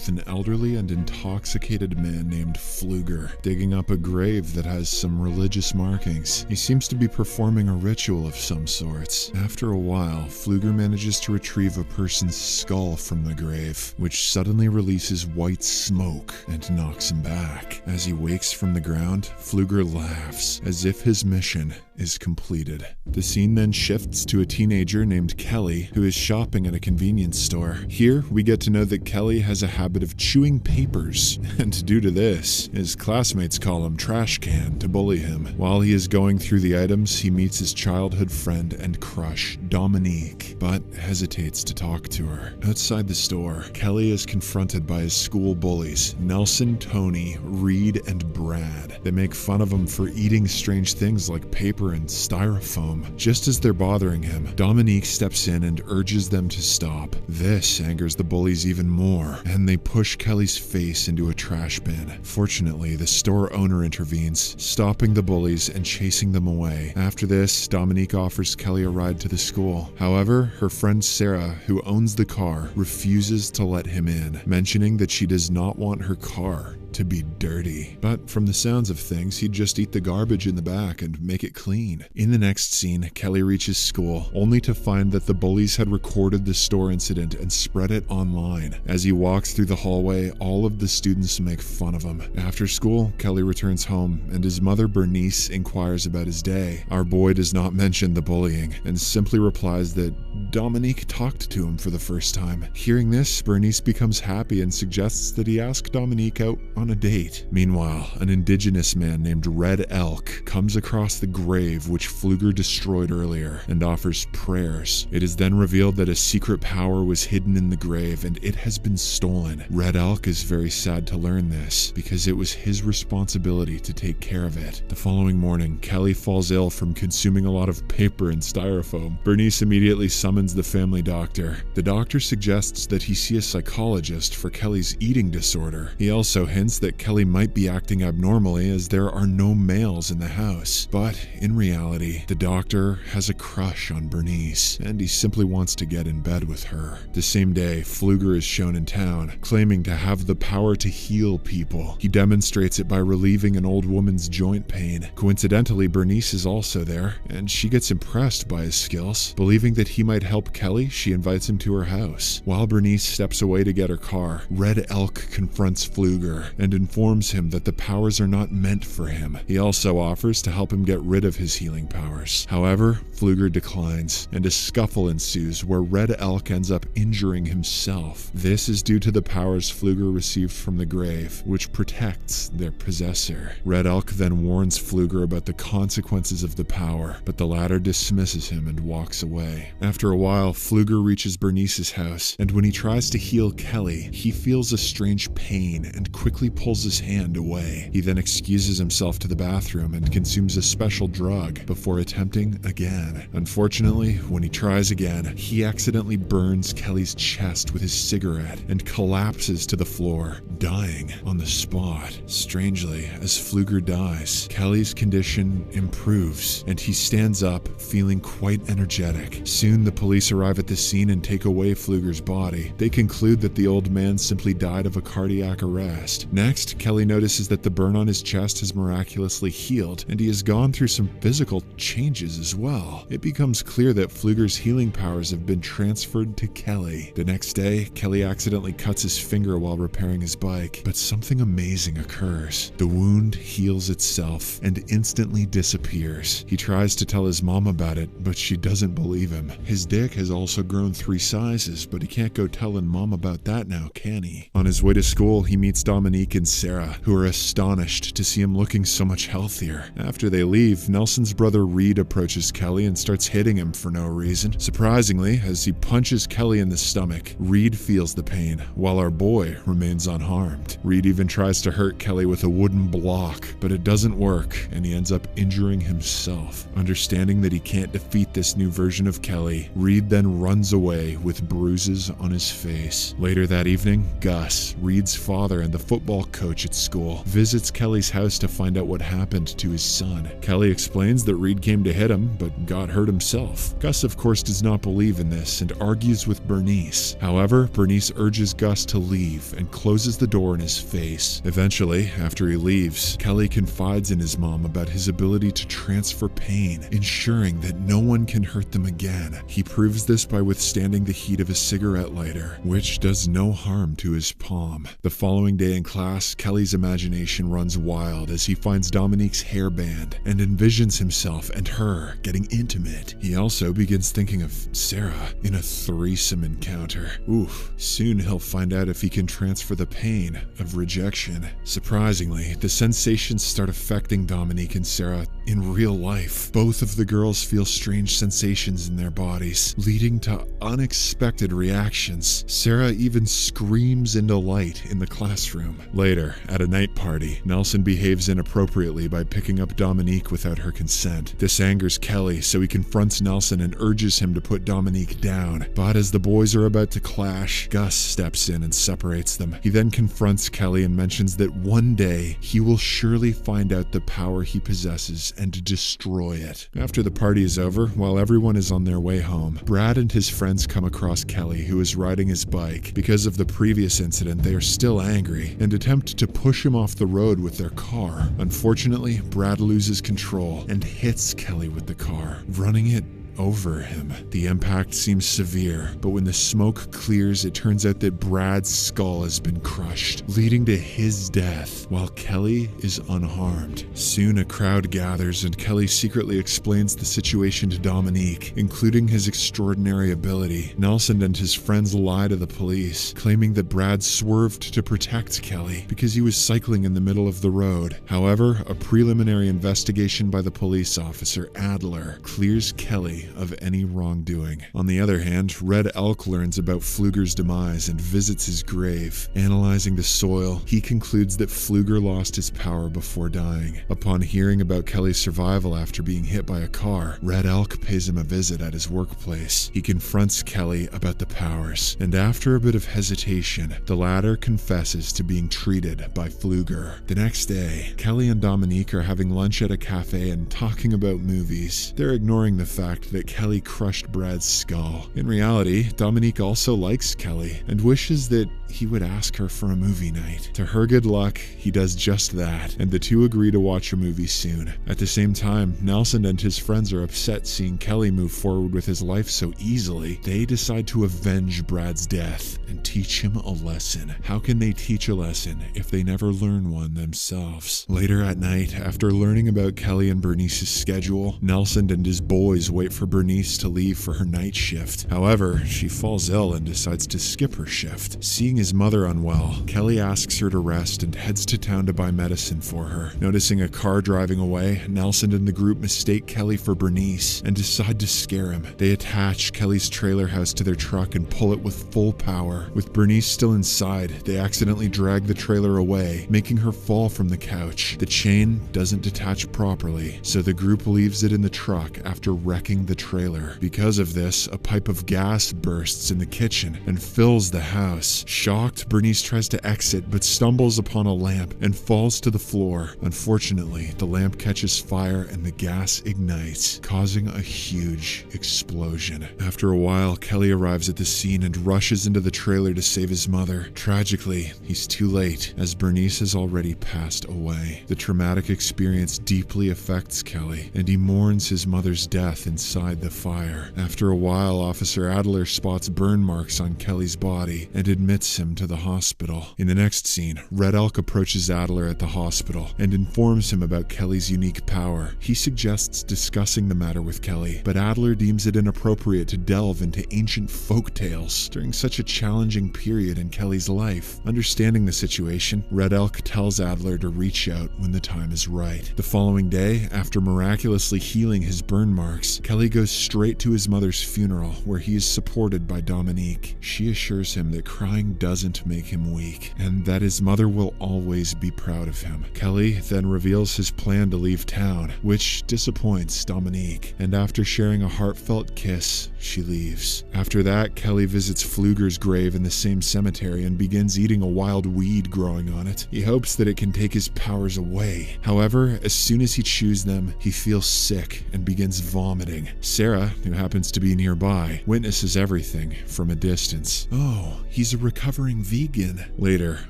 with an elderly and intoxicated man named Pfluger digging up a grave that has some religious markings. He seems to be performing a ritual of some sorts. After a while, Pfluger manages to retrieve a person's skull from the grave, which suddenly releases white smoke and knocks him back. As he wakes from the ground, Pfluger laughs as if his mission is completed. The scene then shifts to a teenager named Kelly who is shopping at a convenience store. Here, we get to know that Kelly has a habit of chewing papers, and due to this, his classmates call him Trash Can to bully him. While he is going through the items, he meets his childhood friend and crush, Dominique, but hesitates to talk to her. Outside the store, Kelly is confronted by his school bullies, Nelson, Tony, Reed, and Brad. They make fun of him for eating strange things like paper and styrofoam. Just as they're bothering him, Dominique steps in and urges them to stop. This angers the bullies even more, and they push Kelly's face into a trash bin. Fortunately, the store owner intervenes, stopping the bullies and chasing them away. After this, Dominique offers Kelly a ride to the school. However, her friend Sarah, who owns the car, refuses to let him in, mentioning that she does not want her car to be dirty. But from the sounds of things, he'd just eat the garbage in the back and make it clean. In the next scene, Kelly reaches school, only to find that the bullies had recorded the store incident and spread it online. As he walks through the hallway, all of the students make fun of him. After school, Kelly returns home, and his mother Bernice inquires about his day. Our boy does not mention the bullying, and simply replies that Dominique talked to him for the first time. Hearing this, Bernice becomes happy and suggests that he ask Dominique out on a date. Meanwhile, an indigenous man named Red Elk comes across the grave which Pfluger destroyed earlier and offers prayers. It is then revealed that a secret power was hidden in the grave and it has been stolen. Red Elk is very sad to learn this because it was his responsibility to take care of it. The following morning, Kelly falls ill from consuming a lot of paper and styrofoam. Bernice immediately summons the family doctor. The doctor suggests that he see a psychologist for Kelly's eating disorder. He also hints that Kelly might be acting abnormally as there are no males in the house. But in reality, the doctor has a crush on Bernice, and he simply wants to get in bed with her. The same day, Pfluger is shown in town, claiming to have the power to heal people. He demonstrates it by relieving an old woman's joint pain. Coincidentally, Bernice is also there, and she gets impressed by his skills. Believing that he might help Kelly, she invites him to her house. While Bernice steps away to get her car, Red Elk confronts Pfluger and informs him that the powers are not meant for him. He also offers to help him get rid of his healing powers. However, Pfluger declines, and a scuffle ensues where Red Elk ends up injuring himself. This is due to the powers Pfluger received from the grave, which protects their possessor. Red Elk then warns Pfluger about the consequences of the power, but the latter dismisses him and walks away. After a while, Pfluger reaches Bernice's house, and when he tries to heal Kelly, he feels a strange pain and quickly pulls his hand away. He then excuses himself to the bathroom and consumes a special drug before attempting again. Unfortunately, when he tries again, he accidentally burns Kelly's chest with his cigarette and collapses to the floor, dying on the spot. Strangely, as Pfluger dies, Kelly's condition improves, and he stands up, feeling quite energetic. Soon, the police arrive at the scene and take away Pfluger's body. They conclude that the old man simply died of a cardiac arrest. Next, Kelly notices that the burn on his chest has miraculously healed, and he has gone through some physical changes as well. It becomes clear that Pfluger's healing powers have been transferred to Kelly. The next day, Kelly accidentally cuts his finger while repairing his bike, but something amazing occurs. The wound heals itself and instantly disappears. He tries to tell his mom about it, but she doesn't believe him. His dick has also grown 3 sizes, but he can't go telling mom about that now, can he? On his way to school, he meets Dominique and Sarah, who are astonished to see him looking so much healthier. After they leave, Nelson's brother Reed approaches Kelly and starts hitting him for no reason. Surprisingly, as he punches Kelly in the stomach, Reed feels the pain, while our boy remains unharmed. Reed even tries to hurt Kelly with a wooden block, but it doesn't work, and he ends up injuring himself. Understanding that he can't defeat this new version of Kelly, Reed then runs away with bruises on his face. Later that evening, Gus, Reed's father and the football football coach at school, visits Kelly's house to find out what happened to his son. Kelly explains that Reed came to hit him, but got hurt himself. Gus, of course, does not believe in this and argues with Bernice. However, Bernice urges Gus to leave and closes the door in his face. Eventually, after he leaves, Kelly confides in his mom about his ability to transfer pain, ensuring that no one can hurt them again. He proves this by withstanding the heat of a cigarette lighter, which does no harm to his palm. The following day in class, Kelly's imagination runs wild as he finds Dominique's hairband and envisions himself and her getting intimate. He also begins thinking of Sarah in a threesome encounter. Oof. Soon he'll find out if he can transfer the pain of rejection. Surprisingly, the sensations start affecting Dominique and Sarah in real life. Both of the girls feel strange sensations in their bodies, leading to unexpected reactions. Sarah even screams in delight in the classroom. Later, at a night party, Nelson behaves inappropriately by picking up Dominique without her consent. This angers Kelly, so he confronts Nelson and urges him to put Dominique down. But as the boys are about to clash, Gus steps in and separates them. He then confronts Kelly and mentions that one day he will surely find out the power he possesses and destroy it. After the party is over, while everyone is on their way home, Brad and his friends come across Kelly, who is riding his bike. Because of the previous incident, they are still angry and attempt to push him off the road with their car. Unfortunately, Brad loses control and hits Kelly with the car, running it over him. The impact seems severe, but when the smoke clears, it turns out that Brad's skull has been crushed, leading to his death, while Kelly is unharmed. Soon a crowd gathers and Kelly secretly explains the situation to Dominique, including his extraordinary ability. Nelson and his friends lie to the police, claiming that Brad swerved to protect Kelly because he was cycling in the middle of the road. However, a preliminary investigation by the police officer, Adler, clears Kelly of any wrongdoing. On the other hand, Red Elk learns about Pfluger's demise and visits his grave. Analyzing the soil, he concludes that Pfluger lost his power before dying. Upon hearing about Kelly's survival after being hit by a car, Red Elk pays him a visit at his workplace. He confronts Kelly about the powers, and after a bit of hesitation, the latter confesses to being treated by Pfluger. The next day, Kelly and Dominique are having lunch at a cafe and talking about movies. They're ignoring the fact that Kelly crushed Brad's skull. In reality, Dominique also likes Kelly and wishes that he would ask her for a movie night. To her good luck, he does just that, and the two agree to watch a movie soon. At the same time, Nelson and his friends are upset seeing Kelly move forward with his life so easily. They decide to avenge Brad's death and teach him a lesson. How can they teach a lesson if they never learn one themselves? Later at night, after learning about Kelly and Bernice's schedule, Nelson and his boys wait for Bernice to leave for her night shift. However, she falls ill and decides to skip her shift. Seeing his mother unwell, Kelly asks her to rest and heads to town to buy medicine for her. Noticing a car driving away, Nelson and the group mistake Kelly for Bernice and decide to scare him. They attach Kelly's trailer house to their truck and pull it with full power. With Bernice still inside, they accidentally drag the trailer away, making her fall from the couch. The chain doesn't detach properly, so the group leaves it in the truck after wrecking the trailer. Because of this, a pipe of gas bursts in the kitchen and fills the house. Shocked, Bernice tries to exit but stumbles upon a lamp and falls to the floor. Unfortunately, the lamp catches fire and the gas ignites, causing a huge explosion. After a while, Kelly arrives at the scene and rushes into the trailer to save his mother. Tragically, he's too late, as Bernice has already passed away. The traumatic experience deeply affects Kelly, and he mourns his mother's death inside the fire. After a while, Officer Adler spots burn marks on Kelly's body and admits him to the hospital. In the next scene, Red Elk approaches Adler at the hospital and informs him about Kelly's unique power. He suggests discussing the matter with Kelly, but Adler deems it inappropriate to delve into ancient folk tales during such a challenging period in Kelly's life. Understanding the situation, Red Elk tells Adler to reach out when the time is right. The following day, after miraculously healing his burn marks, Kelly Kelly goes straight to his mother's funeral, where he is supported by Dominique. She assures him that crying doesn't make him weak, and that his mother will always be proud of him. Kelly then reveals his plan to leave town, which disappoints Dominique, and after sharing a heartfelt kiss, she leaves. After that, Kelly visits Pfluger's grave in the same cemetery and begins eating a wild weed growing on it. He hopes that it can take his powers away. However, as soon as he chews them, he feels sick and begins vomiting. Sarah, who happens to be nearby, witnesses everything from a distance. Oh, he's a recovering vegan. Later,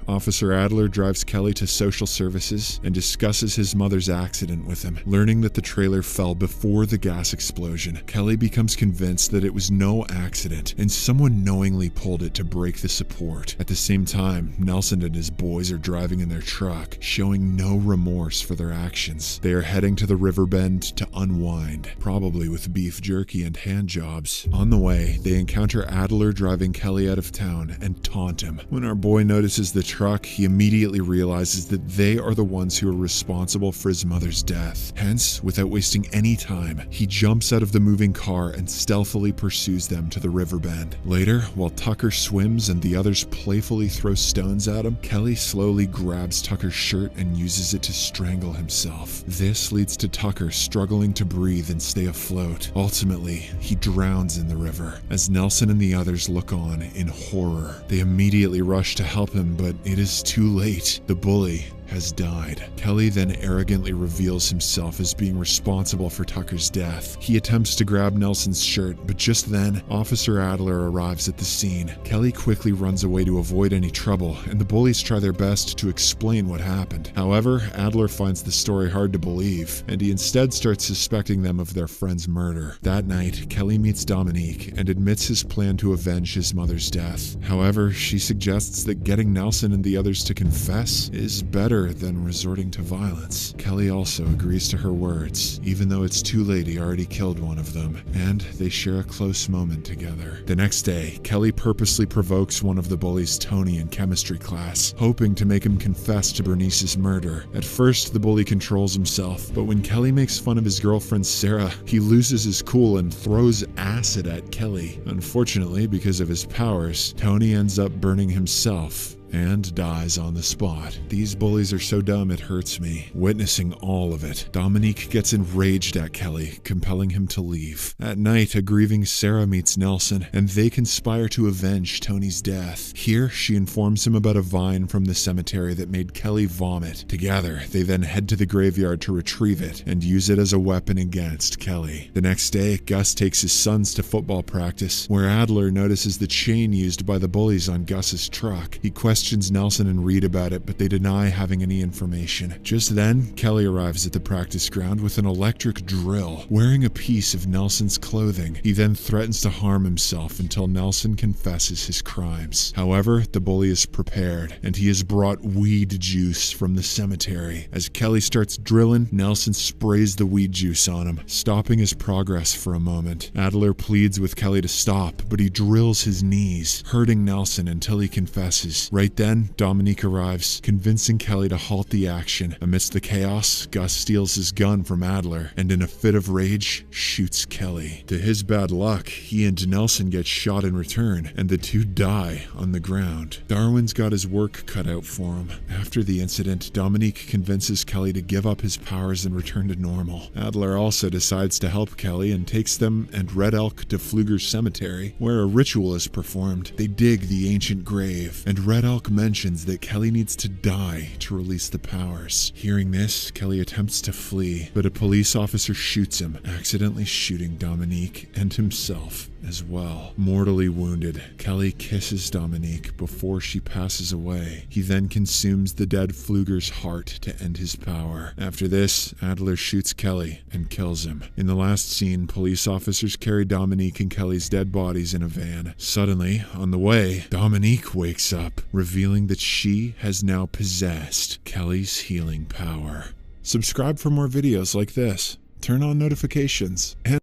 Officer Adler drives Kelly to social services and discusses his mother's accident with him. Learning that the trailer fell before the gas explosion, Kelly becomes convinced that it was no accident and someone knowingly pulled it to break the support. At the same time, Nelson and his boys are driving in their truck, showing no remorse for their actions. They are heading to the riverbend to unwind, probably with beef jerky and hand jobs. On the way, they encounter Adler driving Kelly out of town and taunt him. When our boy notices the truck, he immediately realizes that they are the ones who are responsible for his mother's death. Hence, without wasting any time, he jumps out of the moving car and stealthily pursues them to the riverbend. Later, while Tucker swims and the others playfully throw stones at him, Kelly slowly grabs Tucker's shirt and uses it to strangle himself. This leads to Tucker struggling to breathe and stay afloat. Ultimately, he drowns in the river. As Nelson and the others look on in horror, they immediately rush to help him, but it is too late. The bully has died. Kelly then arrogantly reveals himself as being responsible for Tucker's death. He attempts to grab Nelson's shirt, but just then, Officer Adler arrives at the scene. Kelly quickly runs away to avoid any trouble, and the bullies try their best to explain what happened. However, Adler finds the story hard to believe, and he instead starts suspecting them of their friend's murder. That night, Kelly meets Dominique and admits his plan to avenge his mother's death. However, she suggests that getting Nelson and the others to confess is better than resorting to violence. Kelly also agrees to her words, even though it's too late, he already killed one of them, and they share a close moment together. The next day, Kelly purposely provokes one of the bullies, Tony, in chemistry class, hoping to make him confess to Bernice's murder. At first, the bully controls himself, but when Kelly makes fun of his girlfriend Sarah, he loses his cool and throws acid at Kelly. Unfortunately, because of his powers, Tony ends up burning himself and dies on the spot. These bullies are so dumb it hurts me. Witnessing all of it, Dominique gets enraged at Kelly, compelling him to leave. At night, a grieving Sarah meets Nelson, and they conspire to avenge Tony's death. Here, she informs him about a vine from the cemetery that made Kelly vomit. Together, they then head to the graveyard to retrieve it and use it as a weapon against Kelly. The next day, Gus takes his sons to football practice, where Adler notices the chain used by the bullies on Gus's truck. He questions Nelson and Reed about it, but they deny having any information. Just then, Kelly arrives at the practice ground with an electric drill, wearing a piece of Nelson's clothing. He then threatens to harm himself until Nelson confesses his crimes. However, the bully is prepared, and he has brought weed juice from the cemetery. As Kelly starts drilling, Nelson sprays the weed juice on him, stopping his progress for a moment. Adler pleads with Kelly to stop, but he drills his knees, hurting Nelson until he confesses. Right then, Dominique arrives, convincing Kelly to halt the action. Amidst the chaos, Gus steals his gun from Adler, and in a fit of rage, shoots Kelly. To his bad luck, he and Nelson get shot in return, and the two die on the ground. Darwin's got his work cut out for him. After the incident, Dominique convinces Kelly to give up his powers and return to normal. Adler also decides to help Kelly and takes them and Red Elk to Pfluger's cemetery, where a ritual is performed. They dig the ancient grave, and Red Elk mentions that Kelly needs to die to release the powers. Hearing this, Kelly attempts to flee, but a police officer shoots him, accidentally shooting Dominique and himself as well. Mortally wounded, Kelly kisses Dominique before she passes away. He then consumes the dead Pfluger's heart to end his power. After this, Adler shoots Kelly and kills him. In the last scene, police officers carry Dominique and Kelly's dead bodies in a van. Suddenly, on the way, Dominique wakes up, revealing that she has now possessed Kelly's healing power. Subscribe for more videos like this. Turn on notifications and